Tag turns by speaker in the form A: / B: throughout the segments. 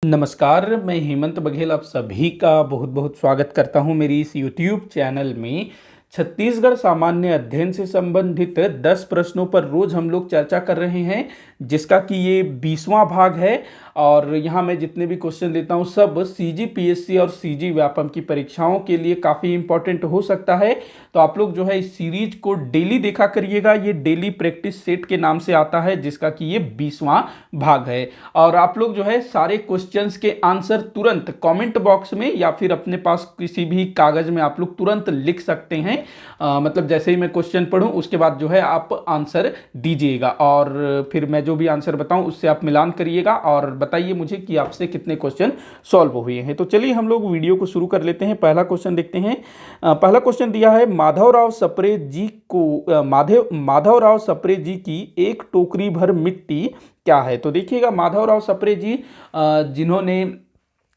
A: नमस्कार, मैं हेमंत बघेल आप सभी का बहुत बहुत स्वागत करता हूं मेरी इस यूट्यूब चैनल में। छत्तीसगढ़ सामान्य अध्ययन से संबंधित 10 प्रश्नों पर रोज हम लोग चर्चा कर रहे हैं, जिसका कि ये 20वां भाग है। और यहाँ मैं जितने भी क्वेश्चन लेता हूँ सब सीजी पीएससी और सीजी व्यापम की परीक्षाओं के लिए काफ़ी इंपॉर्टेंट हो सकता है। तो आप लोग जो है इस सीरीज को डेली देखा करिएगा। ये डेली प्रैक्टिस सेट के नाम से आता है, जिसका कि ये 20वां भाग है। और आप लोग जो है सारे क्वेश्चंस के आंसर तुरंत कमेंट बॉक्स में या फिर अपने पास किसी भी कागज में आप लोग तुरंत लिख सकते हैं। मतलब जैसे ही मैं क्वेश्चन पढ़ूं उसके बाद जो है आप आंसर दीजिएगा, और फिर मैं जो भी आंसर बताऊं उससे आप मिलान करिएगा और बताइए मुझे कि आपसे कितने क्वेश्चन सॉल्व हुए हैं। तो चलिए हम लोग वीडियो को शुरू कर लेते हैं। पहला क्वेश्चन देखते हैं। पहला क्वेश्चन दिया है, माधवराव सप्रे जी को माधवराव सप्रे जी की एक टोकरी भर मिट्टी क्या है। तो देखिएगा, माधवराव सप्रे जी जिन्होंने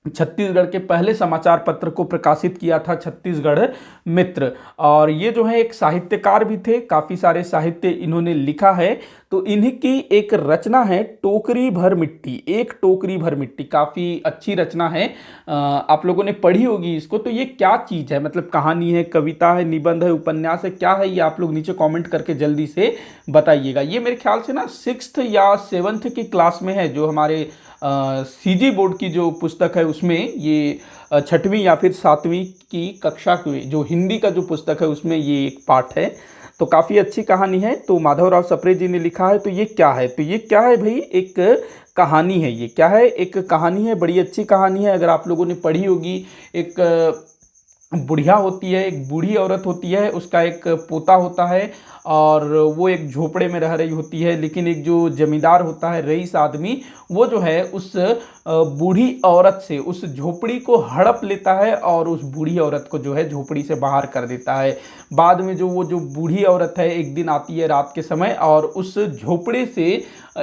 A: छत्तीसगढ़ के पहले समाचार पत्र को प्रकाशित किया था, छत्तीसगढ़ मित्र। और ये जो है एक साहित्यकार भी थे, काफ़ी सारे साहित्य इन्होंने लिखा है। तो इन्हीं की एक रचना है टोकरी भर मिट्टी, एक टोकरी भर मिट्टी। काफ़ी अच्छी रचना है, आप लोगों ने पढ़ी होगी इसको। तो ये क्या चीज़ है, मतलब कहानी है, कविता है, निबंध है, उपन्यास है, क्या है, ये आप लोग नीचे कमेंट करके जल्दी से बताइएगा। ये मेरे ख्याल से ना 6th या 7th की क्लास में है, जो हमारे सीजी बोर्ड की जो पुस्तक है उसमें ये 6वीं या फिर 7वीं की कक्षा की जो हिंदी का जो पुस्तक है उसमें ये एक पाठ है। तो काफ़ी अच्छी कहानी है। तो माधवराव सप्रे जी ने लिखा है। तो ये क्या है, तो ये क्या है भाई, एक कहानी है। ये क्या है, एक कहानी है, बड़ी अच्छी कहानी है। अगर आप लोगों ने पढ़ी होगी, एक बुढ़िया होती है, एक बूढ़ी औरत होती है, उसका एक पोता होता है और वो एक झोपड़े में रह रही होती है। लेकिन एक जो जमींदार होता है, रईस आदमी, वो जो है उस बूढ़ी औरत से उस झोपड़ी को हड़प लेता है और उस बूढ़ी औरत को जो है झोपड़ी से बाहर कर देता है। बाद में जो बूढ़ी औरत है एक दिन आती है रात के समय और उस झोपड़े से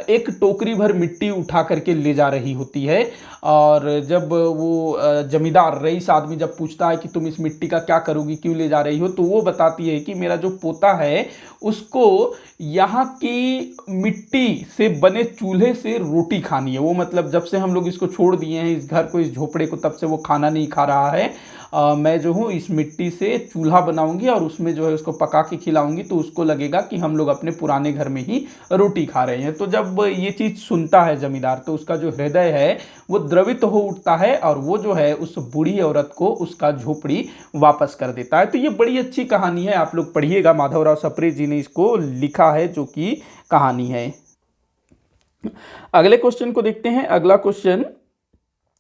A: एक टोकरी भर मिट्टी उठा करके ले जा रही होती है। और जब वो जमींदार रईस आदमी जब पूछता है कि तुम इस मिट्टी का क्या करोगी, क्यों ले जा रही हो, तो वो बताती है कि मेरा जो पोता है उसको यहाँ की मिट्टी से बने चूल्हे से रोटी खानी है। वो मतलब जब से हम लोग इसको छोड़ दिए हैं, इस घर को, इस झोपड़े को, तब से वो खाना नहीं खा रहा है। मैं जो हूँ इस मिट्टी से चूल्हा बनाऊंगी और उसमें जो है उसको पका के खिलाऊंगी, तो उसको लगेगा कि हम लोग अपने पुराने घर में ही रोटी खा रहे हैं। तो जब ये चीज़ सुनता है जमींदार, तो उसका जो हृदय है वो द्रवित हो उठता है और वो जो है उस बूढ़ी औरत को उसका झोपड़ी वापस कर देता है। तो ये बड़ी अच्छी कहानी है, आप लोग पढ़िएगा। माधवराव सप्रे जी ने इसको लिखा है, जो कि कहानी है। अगले क्वेश्चन को देखते हैं। अगला क्वेश्चन,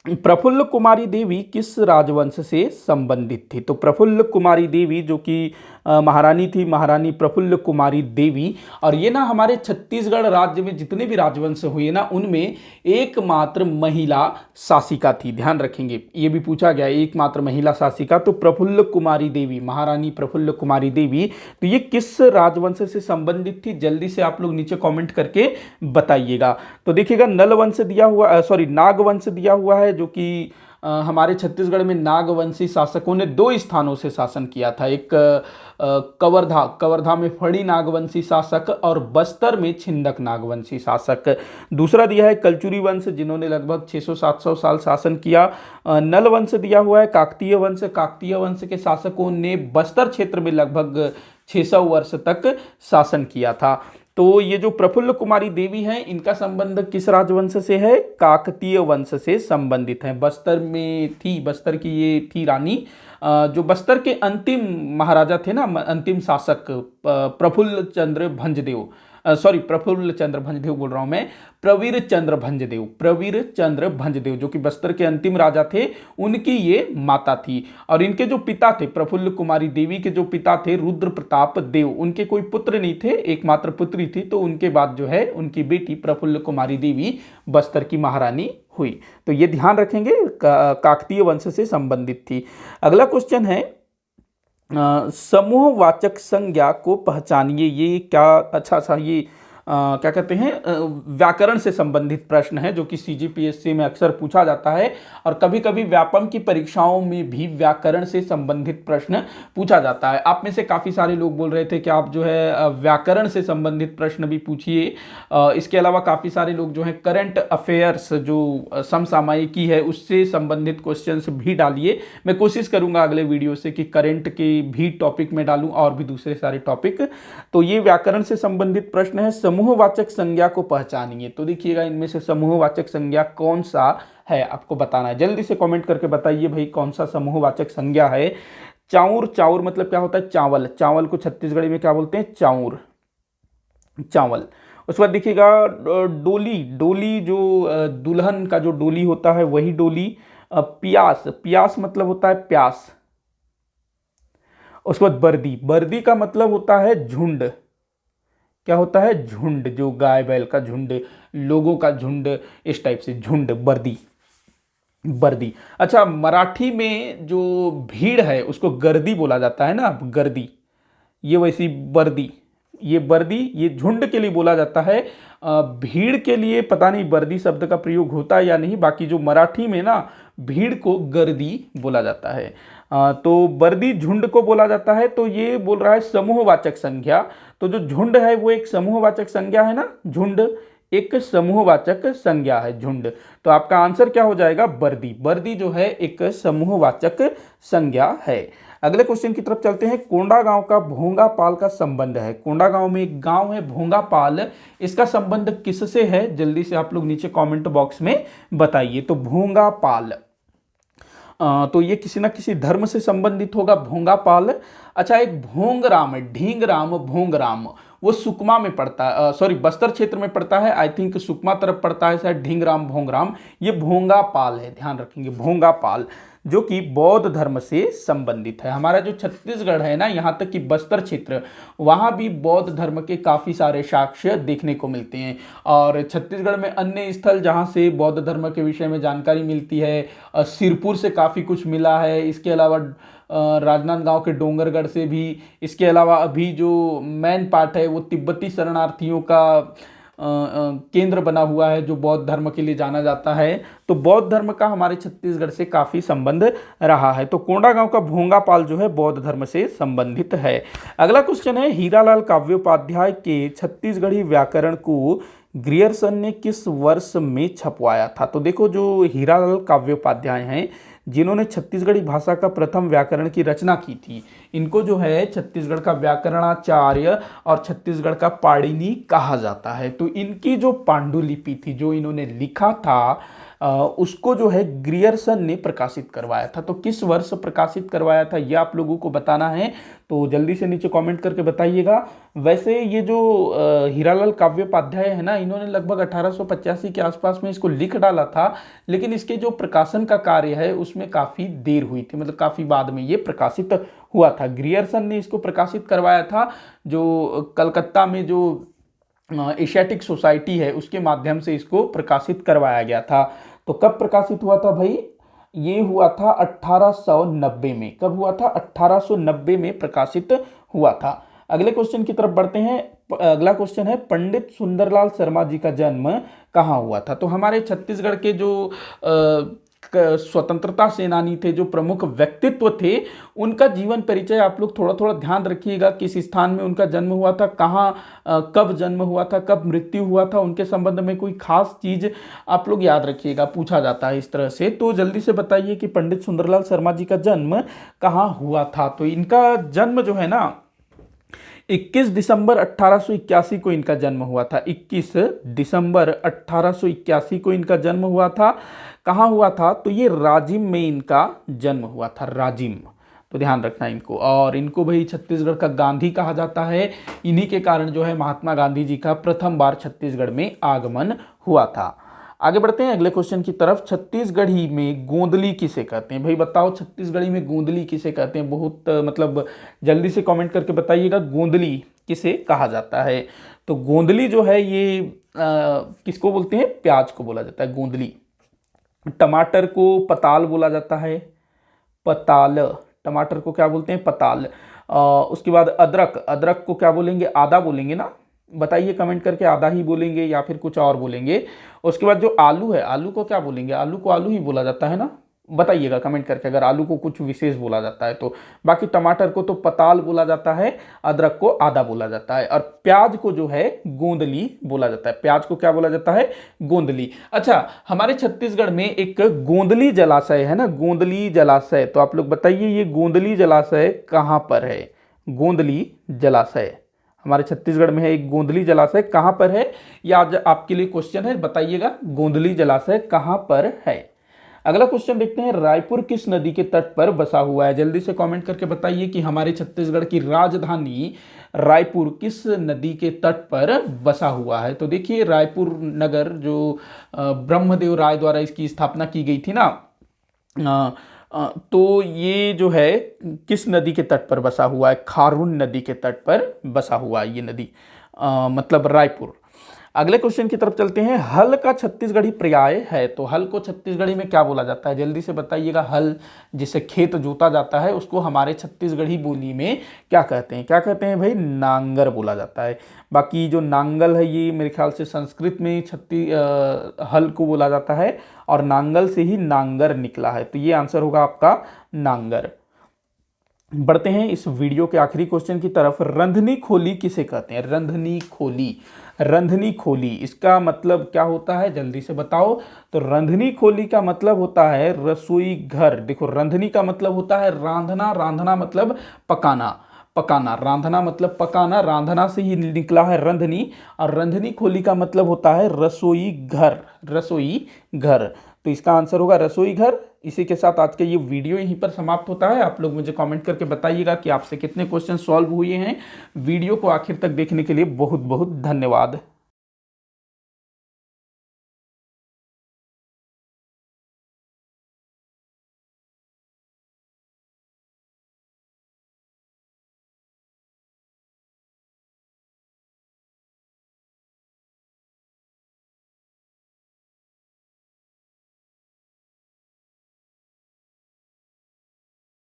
A: प्रफुल्ल कुमारी देवी किस राजवंश से संबंधित थी। तो प्रफुल्ल कुमारी देवी जो कि महारानी थी, महारानी प्रफुल्ल कुमारी देवी। और ये ना हमारे छत्तीसगढ़ राज्य में जितने भी राजवंश हुए ना, उनमें एकमात्र महिला शासिका थी। ध्यान रखेंगे, ये भी पूछा गया, एकमात्र महिला शासिका। तो प्रफुल्ल कुमारी देवी, महारानी प्रफुल्ल कुमारी देवी, तो ये किस राजवंश से संबंधित थी, जल्दी से आप लोग नीचे कॉमेंट करके बताइएगा। तो देखिएगा, नल वंश दिया हुआ, नाग वंश दिया हुआ है, जो कि हमारे छत्तीसगढ़ में नागवंशी शासकों ने 2 स्थानों से शासन किया था। एक कवर्धा में फड़ी नागवंशी शासक और बस्तर में छिंदक नागवंशी शासक। दूसरा दिया है कलचुरी वंश, जिन्होंने लगभग 600-700 साल शासन किया। नल वंश दिया हुआ है काकतीय वंश, काकतीय वंश के शासकों ने बस्तर क्षेत्र में लगभग 600 वर्ष तक शासन किया था। तो ये जो प्रफुल्ल कुमारी देवी हैं, इनका संबंध किस राजवंश से है, काकतीय वंश से संबंधित है। बस्तर में थी, बस्तर की ये थी रानी। जो बस्तर के अंतिम महाराजा थे ना, अंतिम शासक, प्रफुल्ल चंद्र भंजदेव, प्रफुल्ल चंद्र भंजदेव बोल रहा हूं मैं, प्रवीर चंद्र भंजदेव जो कि बस्तर के अंतिम राजा थे, उनकी ये माता थी। और इनके जो पिता थे, प्रफुल्ल कुमारी देवी के जो पिता थे रुद्र प्रताप देव, उनके कोई पुत्र नहीं थे, एकमात्र पुत्री थी। तो उनके बाद जो है उनकी बेटी प्रफुल्ल कुमारी देवी बस्तर की महारानी हुई। तो ये ध्यान रखेंगे, काकतीय वंश से संबंधित थी। अगला क्वेश्चन है, समूहवाचक संज्ञा को पहचानिए। ये क्या, अच्छा ये क्या कहते हैं व्याकरण से संबंधित प्रश्न है, जो कि सीजीपीएससी में अक्सर पूछा जाता है और कभी कभी व्यापम की परीक्षाओं में भी व्याकरण से संबंधित प्रश्न पूछा जाता है। आप में से काफ़ी सारे लोग बोल रहे थे कि आप जो है व्याकरण से संबंधित प्रश्न भी पूछिए। इसके अलावा काफ़ी सारे लोग जो है करंट अफेयर्स जो समसामयिकी है उससे संबंधित क्वेश्चंस भी डालिए। मैं कोशिश करूंगा अगले वीडियो से कि करंट के भी टॉपिक में डालूं और भी दूसरे सारे टॉपिक। तो ये व्याकरण से संबंधित प्रश्न है। समूहवाचक संज्ञा को पहचानिए। तो देखिएगा इनमें से समूहवाचक संज्ञा कौन सा है आपको बताना है। जल्दी से कमेंट करके बताइए भाई कौन सा समूहवाचक संज्ञा है। चाउर, चाउर मतलब क्या होता है? चावल। चावल को छत्तीसगढ़ी में क्या बोलते हैं? चाउर, चावल। उसके बाद देखिएगा डोली, डोली जो दुल्हन का जो डोली होता है वही डोली। प्यास, प्यास मतलब होता है प्यास। उसके बाद बर्दी, बर्दी का मतलब होता है झुंड। क्या होता है? झुंड, जो गाय बैल का झुंड, लोगों का झुंड, इस टाइप से झुंड, बर्दी, बर्दी। अच्छा, मराठी में जो भीड़ है उसको गर्दी बोला जाता है ना, गर्दी। ये वैसी बर्दी, ये बर्दी, ये झुंड के लिए बोला जाता है। भीड़ के लिए पता नहीं बर्दी शब्द का प्रयोग होता है या नहीं, बाकी जो मराठी में ना भीड़ को गर्दी बोला जाता है। तो बर्दी झुंड को बोला जाता है। तो ये बोल रहा है समूहवाचक संज्ञा। तो जो झुंड है वो एक समूहवाचक संज्ञा है ना, झुंड एक समूहवाचक संज्ञा है, झुंड। तो आपका आंसर क्या हो जाएगा? बर्दी। बर्दी जो है एक समूहवाचक संज्ञा है। अगले क्वेश्चन की तरफ चलते हैं। कोंडागांव का भोंगापाल का संबंध है। कोंडागांव में एक गांव है भोंगापाल, इसका संबंध किससे है? जल्दी से आप लोग नीचे कमेंट बॉक्स में बताइए। तो भोंगापाल, तो ये किसी ना किसी धर्म से संबंधित होगा, भोंगापाल। अच्छा, एक भोंगराम है, ढींगराम, भोंगराम, वो सुकमा में पड़ता है, सॉरी बस्तर क्षेत्र में पड़ता है। आई थिंक सुकमा तरफ पड़ता है शायद, ढींगराम, भोंगराम। ये भोंगापाल है, ध्यान रखेंगे, भोंगापाल, जो कि बौद्ध धर्म से संबंधित है। हमारा जो छत्तीसगढ़ है ना, यहाँ तक कि बस्तर क्षेत्र, वहाँ भी बौद्ध धर्म के काफ़ी सारे साक्ष्य देखने को मिलते हैं। और छत्तीसगढ़ में अन्य स्थल जहाँ से बौद्ध धर्म के विषय में जानकारी मिलती है, सिरपुर से काफ़ी कुछ मिला है। इसके अलावा राजनांदगांव के डोंगरगढ़ से भी। इसके अलावा अभी जो मेन पार्ट है वो तिब्बती शरणार्थियों का केंद्र बना हुआ है, जो बौद्ध धर्म के लिए जाना जाता है। तो बौद्ध धर्म का हमारे छत्तीसगढ़ से काफ़ी संबंध रहा है। तो कोंडागांव का भोंगापाल जो है बौद्ध धर्म से संबंधित है। अगला क्वेश्चन है, हीरालाल काव्योपाध्याय के छत्तीसगढ़ी व्याकरण को ग्रियर्सन ने किस वर्ष में छपवाया था? तो देखो, जो हीरालाल काव्योपाध्याय हैं, जिन्होंने छत्तीसगढ़ी भाषा का प्रथम व्याकरण की रचना की थी, इनको जो है छत्तीसगढ़ का व्याकरणाचार्य और छत्तीसगढ़ का पाणिनि कहा जाता है। तो इनकी जो पांडुलिपि थी, जो इन्होंने लिखा था, उसको जो है ग्रियर्सन ने प्रकाशित करवाया था। तो किस वर्ष प्रकाशित करवाया था ये आप लोगों को बताना है। तो जल्दी से नीचे कमेंट करके बताइएगा। वैसे ये जो हीरालाल काव्योपाध्याय है ना, इन्होंने लगभग 1885 के आसपास में इसको लिख डाला था, लेकिन इसके जो प्रकाशन का कार्य है उसमें काफ़ी देर हुई थी, मतलब काफ़ी बाद में ये प्रकाशित हुआ था। ग्रियर्सन ने इसको प्रकाशित करवाया था, जो कलकत्ता में जो एशियाटिक सोसाइटी है उसके माध्यम से इसको प्रकाशित करवाया गया था। तो कब प्रकाशित हुआ था भाई? ये हुआ था 1890 में। कब हुआ था? 1890 में प्रकाशित हुआ था। अगले क्वेश्चन की तरफ बढ़ते हैं। अगला क्वेश्चन है, पंडित सुंदरलाल शर्मा जी का जन्म कहाँ हुआ था? तो हमारे छत्तीसगढ़ के जो स्वतंत्रता सेनानी थे, जो प्रमुख व्यक्तित्व थे, उनका जीवन परिचय आप लोग थोड़ा थोड़ा ध्यान रखिएगा। किस स्थान में उनका जन्म हुआ था, कहाँ, कब जन्म हुआ था, कब मृत्यु हुआ था, उनके संबंध में कोई खास चीज आप लोग याद रखिएगा, पूछा जाता है इस तरह से। तो जल्दी से बताइए कि पंडित सुंदरलाल शर्मा जी का जन्म कहाँ हुआ था? तो इनका जन्म जो है ना, 21 दिसंबर 1881 को इनका जन्म हुआ था। 21 दिसंबर 1881 को इनका जन्म हुआ था। कहाँ हुआ था? तो ये राजिम में इनका जन्म हुआ था, राजिम। तो ध्यान रखना इनको। और इनको भाई छत्तीसगढ़ का गांधी कहा जाता है। इन्हीं के कारण जो है महात्मा गांधी जी का प्रथम बार छत्तीसगढ़ में आगमन हुआ था। आगे बढ़ते हैं अगले क्वेश्चन की तरफ। छत्तीसगढ़ी में गोंदली किसे कहते हैं? भाई बताओ, छत्तीसगढ़ी में गोंदली किसे कहते हैं? बहुत मतलब जल्दी से कमेंट करके बताइएगा, गोंदली किसे कहा जाता है? तो गोंदली जो है ये किसको बोलते हैं? प्याज को बोला जाता है गोंदली। टमाटर को पताल बोला जाता है, पताल। टमाटर को क्या बोलते हैं? पताल। उसके बाद अदरक, अदरक को क्या बोलेंगे? आदा बोलेंगे ना, बताइए कमेंट करके, आधा ही बोलेंगे या फिर कुछ और बोलेंगे। उसके बाद जो आलू है, आलू को क्या बोलेंगे? आलू को आलू ही बोला जाता है ना? बताइएगा कमेंट करके अगर आलू को कुछ विशेष बोला जाता है तो। बाकी टमाटर को तो पताल बोला जाता है, अदरक को आदा बोला जाता है, और प्याज को जो है गोंदली बोला जाता है। प्याज को क्या बोला जाता है? गोंदली। अच्छा, हमारे छत्तीसगढ़ में एक गोंदली जलाशय है ना, गोंदली जलाशय, तो आप लोग बताइए ये गोंदली जलाशय कहाँ पर है? गोंदली जलाशय हमारे छत्तीसगढ़ में है एक गोंदली जलाशय, कहाँ पर है? ये आज आपके लिए क्वेश्चन है, बताइएगा गोंदली जलाशय कहाँ पर है। अगला क्वेश्चन देखते हैं, रायपुर किस नदी के तट पर बसा हुआ है? जल्दी से कमेंट करके बताइए कि हमारे छत्तीसगढ़ की राजधानी रायपुर किस नदी के तट पर बसा हुआ है। तो देखिए रायपुर नगर जो ब्रह्मदेव राय द्वारा इसकी स्थापना की गई थी ना, तो ये जो है किस नदी के तट पर बसा हुआ है? खारून नदी के तट पर बसा हुआ है ये नदी, मतलब रायपुर। अगले क्वेश्चन की तरफ चलते हैं, हल का छत्तीसगढ़ी पर्याय है, तो हल को छत्तीसगढ़ी में क्या बोला जाता है? जल्दी से बताइएगा। हल जिससे खेत जोता जाता है उसको हमारे छत्तीसगढ़ी बोली में क्या कहते हैं? क्या कहते हैं भाई? नांगर बोला जाता है। बाकी जो नांगल है ये मेरे ख्याल से संस्कृत में हल को बोला जाता है, और नांगल से ही नांगर निकला है, तो ये आंसर होगा आपका नांगर। बढ़ते हैं इस वीडियो के आखिरी क्वेश्चन की तरफ, रंधनी खोली किसे कहते हैं? रंधनी खोली, रंधनी खोली इसका मतलब क्या होता है? जल्दी से बताओ। तो रंधनी खोली का मतलब होता है रसोई घर। देखो रंधनी का मतलब होता है रांधना, रांधना मतलब पकाना, पकाना, रांधना मतलब पकाना, रांधना से ही निकला है रंधनी, और रंधनी खोली का मतलब होता है रसोई घर, रसोई घर। तो इसका आंसर होगा रसोई घर। इसी के साथ आज का ये वीडियो यहीं पर समाप्त होता है। आप लोग मुझे कमेंट करके बताइएगा कि आपसे कितने क्वेश्चन सॉल्व हुए हैं। वीडियो को आखिर तक देखने के लिए बहुत बहुत धन्यवाद।